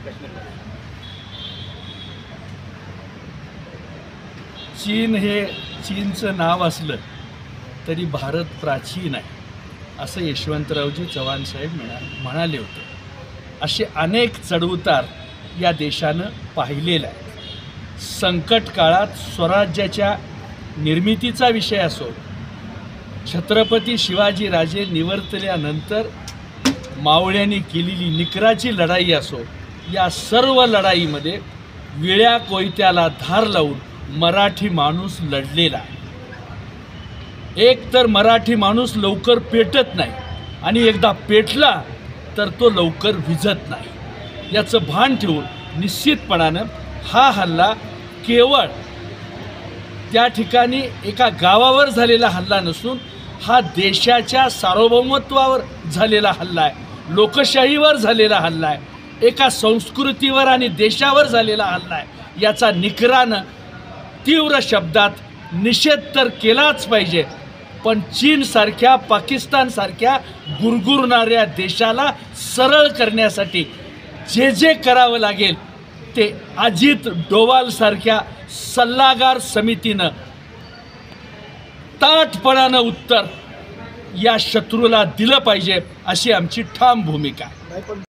काश्मीरमध्ये? चीन हे चीनचं नाव असलं तरी भारत प्राचीन आहे असं यशवंतरावजी चव्हाण साहेब म्हणाले होते. असे अनेक चढउतार या देशानं पाहिलेला आहे. संकट काळात स्वराज्याच्या निर्मितीचा विषय असो, छत्रपती शिवाजीराजे निवर्तल्यानंतर मावळ्यांनी केलेली निकराची लढाई असो, या सर्व लढाईमध्ये विळ्या कोयत्याला धार लावून मराठी माणूस लढलेला आहे. एक तर मराठी माणूस लवकर पेटत नाही आणि एकदा पेटला तर तो लवकर विझत नाही. याचं भान ठेवून निश्चितपणानं हा हल्ला केवळ त्या ठिकाणी एका गावावर झालेला हल्ला नसून हा देशाच्या सार्वभौमत्वावर झालेला हल्ला आहे, लोकशाहीवर झालेला हल्ला आहे, एका संस्कृतीवर आणि देशावर झालेला हल्ला आहे. याचा निकरानं तीव्र शब्दात निषेध तर केलाच पाहिजे, पण चीनसारख्या पाकिस्तानसारख्या गुरगुरणाऱ्या देशाला सरळ करण्यासाठी जे जे करावं लागेल ते अजित डोवालसारख्या सल्लागार समितीनं ताठपणानं उत्तर या शत्रूला दिलं पाहिजे, अशी आमची ठाम भूमिका आहे.